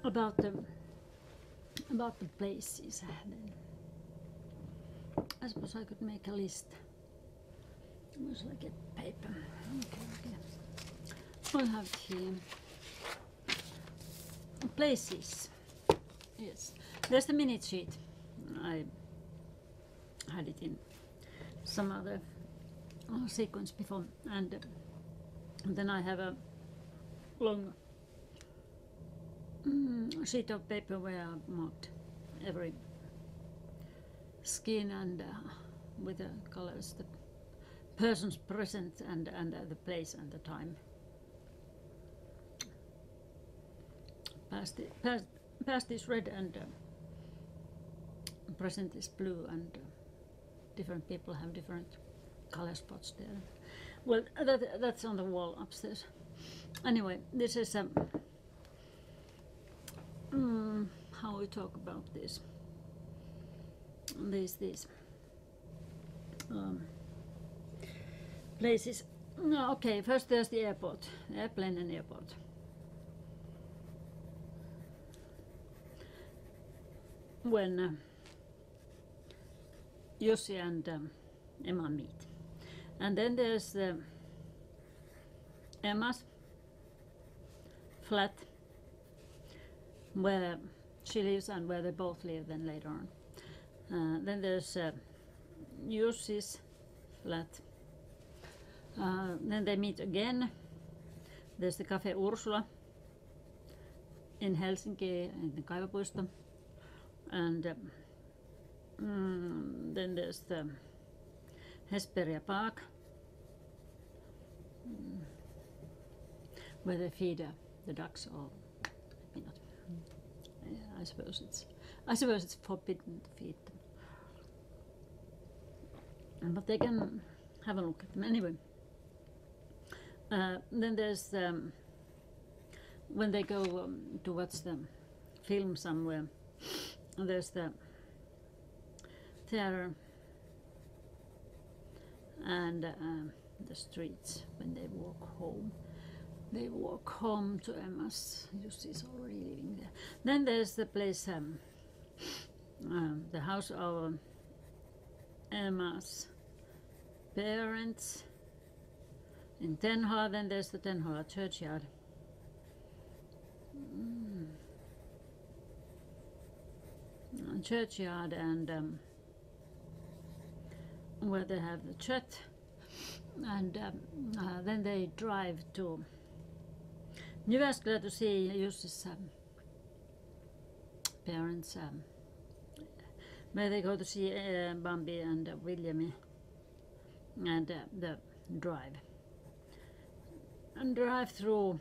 about the places. Then I suppose I could make a list. Where shall I get paper? Okay. I have here places. Yes, there's the minute sheet. I had it in some other sequence before, and then I have a long sheet of paper where I marked every skin and with the colors, the persons present and the place and the time. Past is red and present is blue, and different people have different color spots there. Well, that's on the wall upstairs. Anyway, this is how we talk about this. These places. No, okay, first there's the airport, airplane and airport. When Jussi and Emma meet. And then there's Emma's flat where she lives and where they both live then later on. Then there's Jussi's flat. Then they meet again. There's the Cafe Ursula in Helsinki in the Kaivopuisto. And then there's the Hesperia Park where they feed the ducks, or maybe not. I suppose it's forbidden to feed them, but they can have a look at them anyway. Then there's when they go to watch the film somewhere. There's the theater and the streets when they walk home. They walk home to Emma's. Jussi's already living there. Then there's the place, the house of Emma's parents in Tenhola. Then there's the Tenhola churchyard. Churchyard and where they have the church, and then they drive to Jyväskylä to see Jussi's parents, where they go to see Bambi and William, and the drive through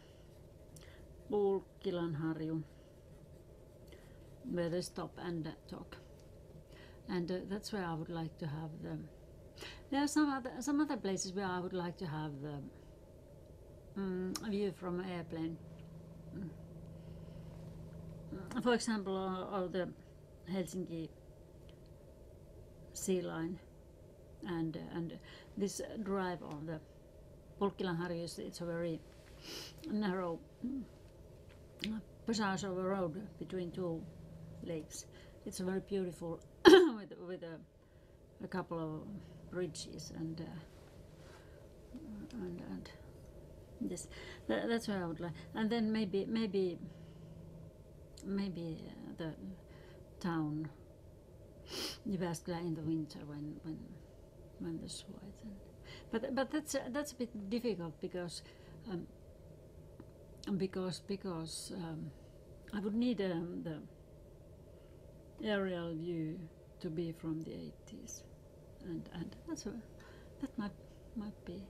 Pulkkilanharju, where they stop and talk, and that's where I would like to have the. There are some other places where I would like to have the view from an airplane. For example, of the Helsinki sea line, and this drive on the Pulkkilanharju. It's a very narrow passage of a road between two lakes. It's very beautiful with a couple of bridges and this. That's what I would like. And then maybe the town Jyväskylä in the winter when the snow. But that's a bit difficult because I would need the aerial view to be from the 80s, and that might be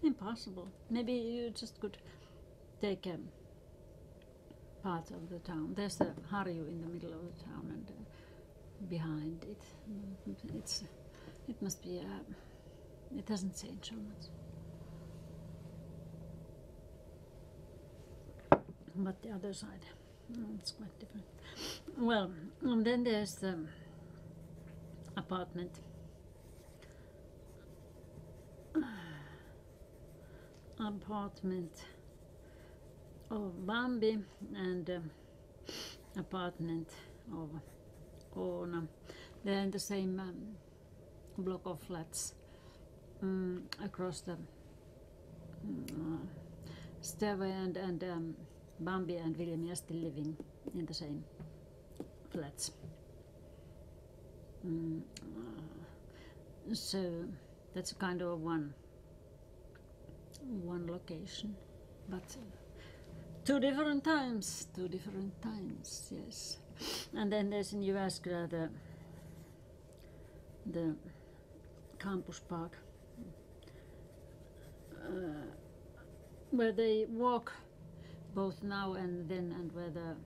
impossible. Maybe you just could take a part of the town. There's the Harju in the middle of the town, and behind it, it must be. It doesn't change so much. But the other side, it's quite different. Well, then there's the apartment. of Bambi and apartment of Oona. They're in the same block of flats across the stairway, and Bambi and William are still living in the same flats. So that's kind of one location, but two different times, yes. And then there's in Jyväskylä the campus park, where they walk both now and then, and where the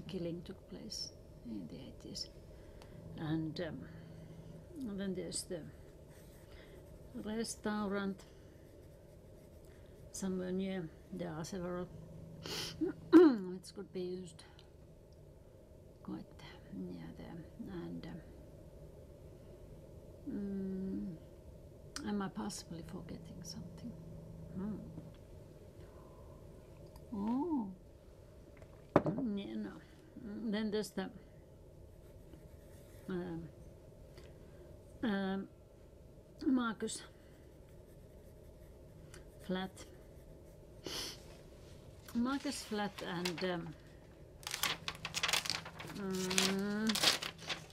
killing took place in the 80s. And then there's the restaurant somewhere near. There are several which could be used quite near there. And am I possibly forgetting something? Oh, yeah, no. Then there's the Marcus flat. Marcus flat and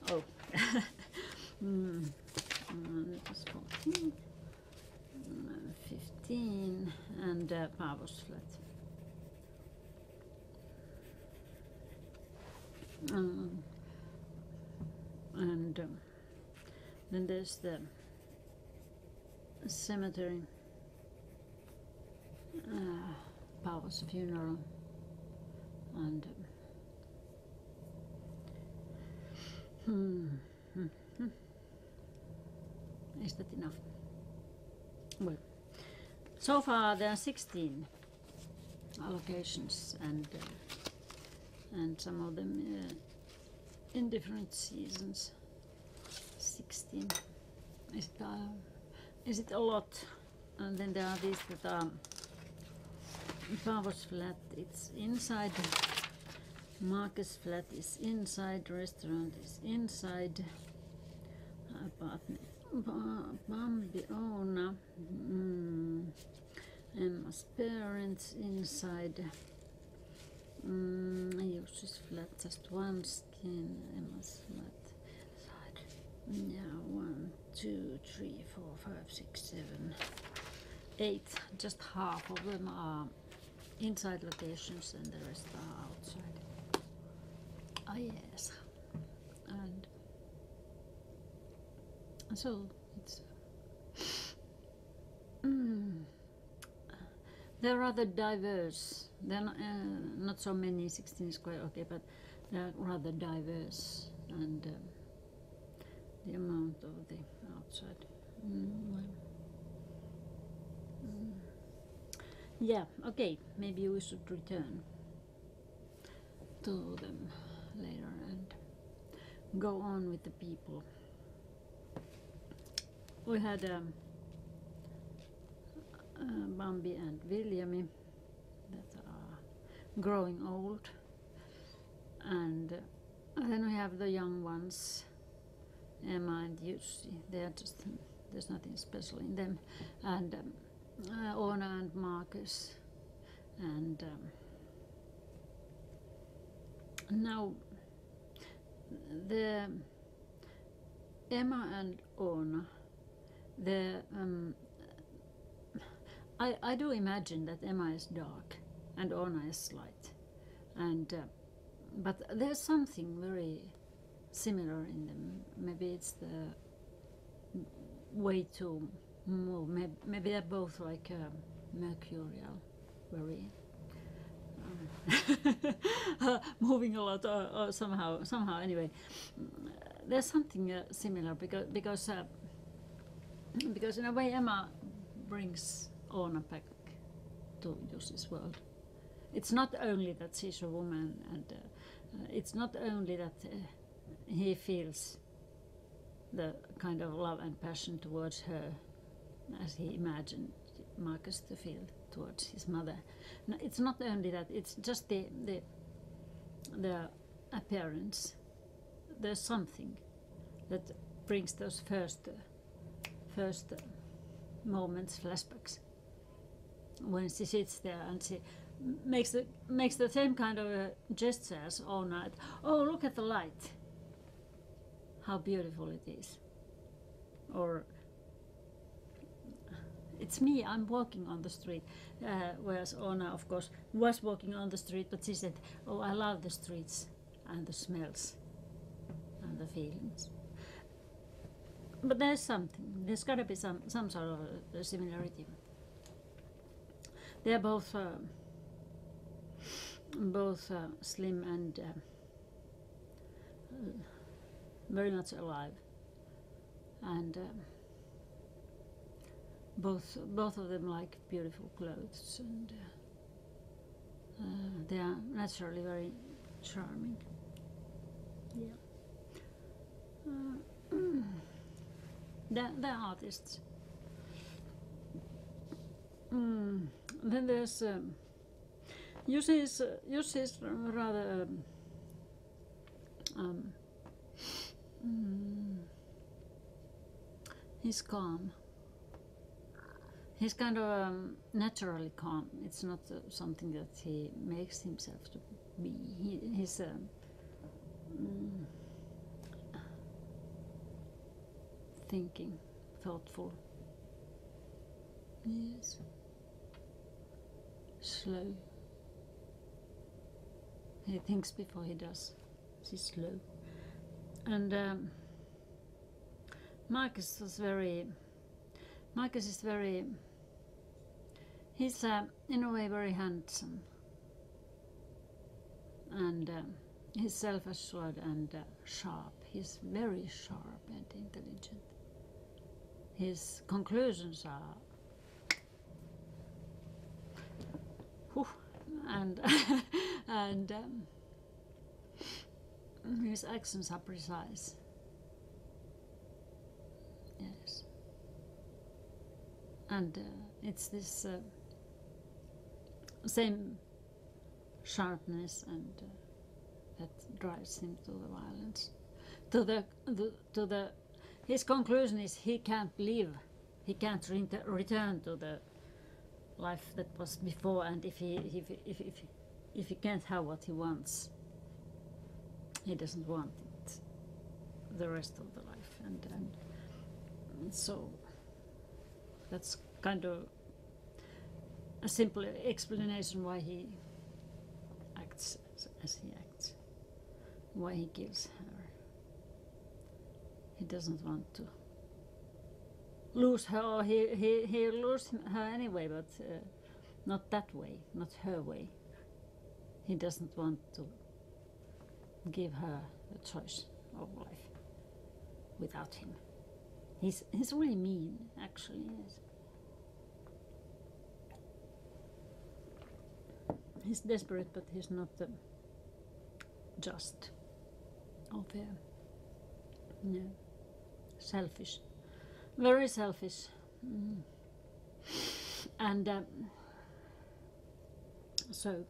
oh, it was 14, 15, and Paavo's flat. And then there's the cemetery, Paavo's funeral, and is that enough? Well, so far there are 16 allocations, and some of them in different seasons. 16. Is it a lot? And then there are these that are Paavo's flat. It's inside. Marcus flat is inside. Restaurant is inside. Apartment. Bambi Oona. Emma's parents inside. Jussi's flat, just one skin. Emma's flat inside. Yeah, 1, 2, 3, 4, 5, 6, 7, 8. Just half of them are inside locations, and the rest are outside. Ah, yes. And so it's they're rather diverse. They're not so many, 16 square, okay, but they're rather diverse, and the amount of the outside. Yeah, okay, maybe we should return to them later and go on with the people. We had Bambi and Viljami that are growing old, and then we have the young ones, Emma and Jussi. They are just, there's nothing special in them, and Oona and Marcus, and now the Emma and Oona, the I do imagine that Emma is dark and Oona is light, and but there's something very similar in them. Maybe it's the way to move. Maybe they're both like mercurial, very moving a lot, or somehow. Anyway, there's something similar because in a way Emma brings Oona back to Jussi's world. It's not only that she's a woman, and it's not only that he feels the kind of love and passion towards her as he imagined Marcus to feel towards his mother. No, it's not only that, it's just the appearance. There's something that brings those first moments, flashbacks, when she sits there and she makes the same kind of a gesture as Oona. Oh, look at the light, how beautiful it is. Or it's me, I'm walking on the street, whereas Oona, of course, was walking on the street, but she said, oh, I love the streets and the smells and the feelings. But there's something, there's got to be some sort of a similarity. They're both slim and very much alive, and both of them like beautiful clothes, and they are naturally very charming. Yeah. They're artists. Then there's Jussi is rather he's calm. He's kind of naturally calm. It's not something that he makes himself to be. He's thinking, thoughtful. Yes. Slow. He thinks before he does. He's slow. And Marcus is very. He's in a way very handsome. And he's self-assured and sharp. He's very sharp and intelligent. His conclusions are and his actions are precise. Yes. And it's this same sharpness and that drives him to the violence. His conclusion is he can't live, he can't return to the life that was before, and if he can't have what he wants, he doesn't want it the rest of the life, and so that's kind of a simple explanation why he acts as he acts, why he kills her. He doesn't want to lose her, or he lose her anyway, but not that way, not her way. He doesn't want to give her the choice of life without him. He's really mean, actually. Yes. He's desperate, but he's not just or fair. No. Selfish. Very selfish. And so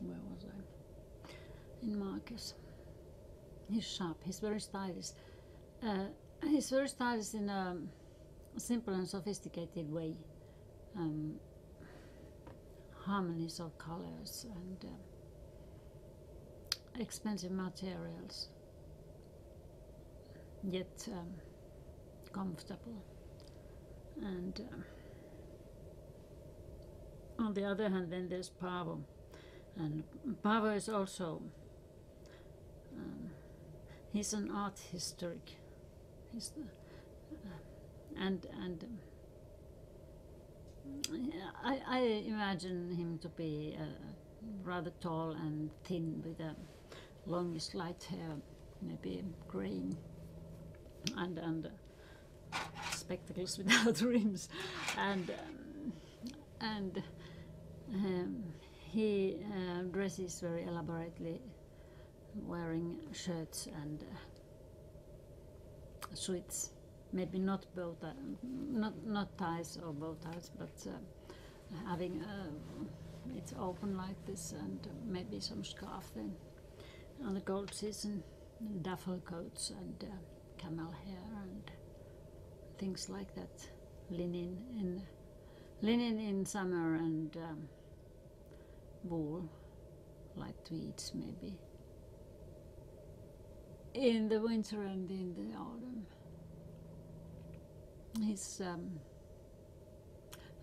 where was I? In Marcus. He's sharp, he's very stylish. He's very stylish in a simple and sophisticated way. Harmonies of colors and expensive materials, yet comfortable. And on the other hand, then there's Paavo, and Paavo is also he's an art historic. He's I imagine him to be rather tall and thin with a longish light hair, maybe graying, and spectacles without rims, and he dresses very elaborately, wearing shirts and suits maybe not bow tie, not ties or bow ties, but having it's open like this, and maybe some scarf then on the cold season, duffel coats and camel hair and things like that, linen in summer, and wool like tweeds maybe in the winter and in the autumn. He's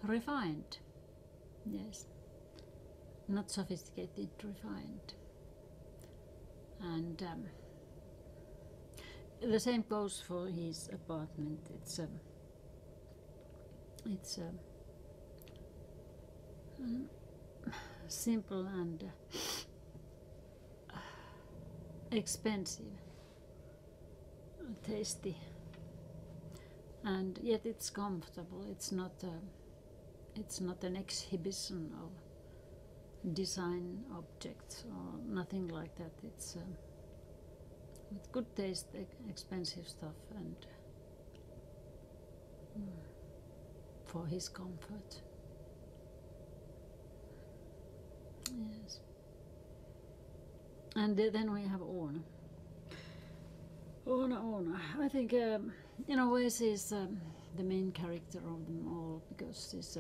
refined, yes, not sophisticated, refined. And the same goes for his apartment. It's simple and expensive, tasty, and yet it's comfortable. It's not an exhibition of design objects or nothing like that. It's with good taste, expensive stuff, and for his comfort. Yes. And then we have Oona. Oona. I think in a way she's the main character of them all, because she's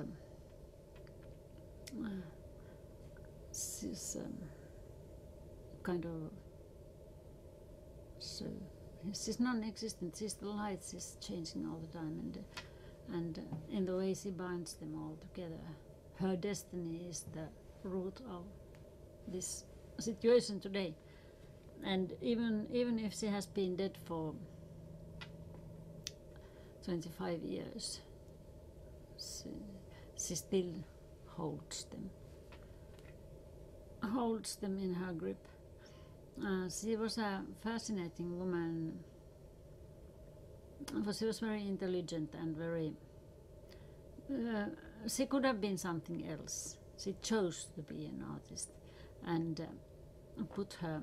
kind of so she's non-existent. She's the light. She's changing all the time, and in the way she binds them all together, her destiny is the root of this situation today. And even if she has been dead for 25 years, she still holds them in her grip. She was a fascinating woman, for she was very intelligent and very she could have been something else. She chose to be an artist and put her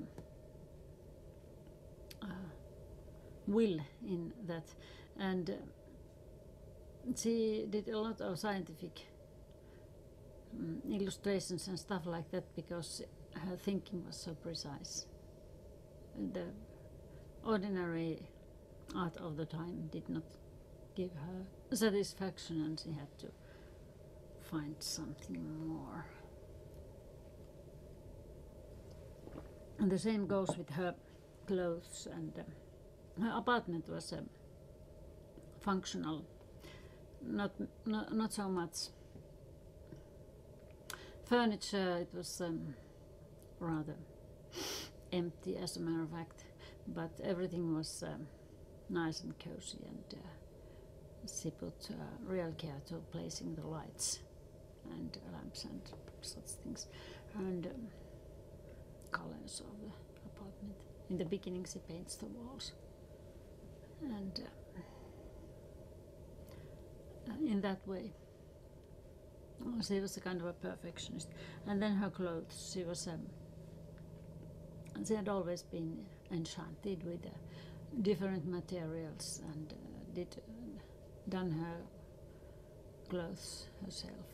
will in that, and she did a lot of scientific illustrations and stuff like that, because her thinking was so precise. The ordinary art of the time did not give her satisfaction, and she had to find something more. And the same goes with her clothes, and her apartment was functional, not so much furniture. It was rather empty, as a matter of fact, but everything was nice and cozy, and she put real care to placing the lights and lamps and such things, and colors of the apartment. In the beginning she paints the walls, and in that way she was a kind of a perfectionist. And then her clothes, she had always been enchanted with different materials, and done her clothes herself,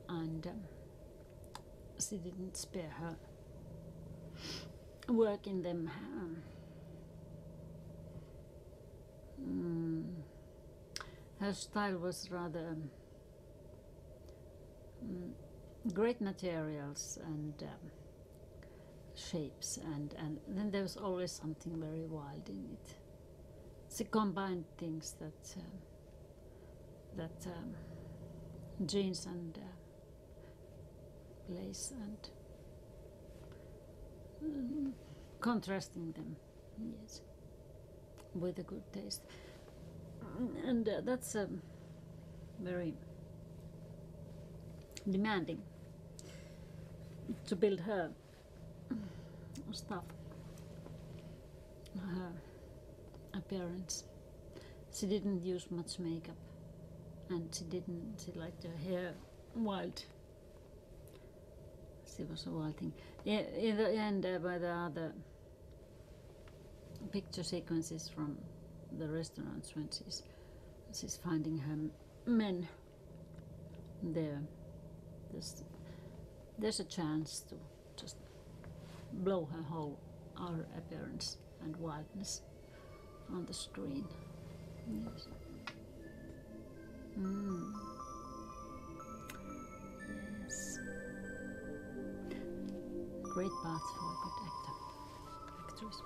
and she didn't spare her work in them. Her style was rather great materials and shapes, and then there was always something very wild in it. She combined things that jeans and lace, and contrasting them, yes, with a good taste. And that's very demanding to build her stuff, her appearance. She didn't use much makeup, and she liked her hair wild. She was a wild thing. In the end, by the other picture sequences from the restaurants when she's finding her men there. There's a chance to just blow her whole outer appearance and wildness on the screen. Yes. Yes. Great path for a good actor, actress.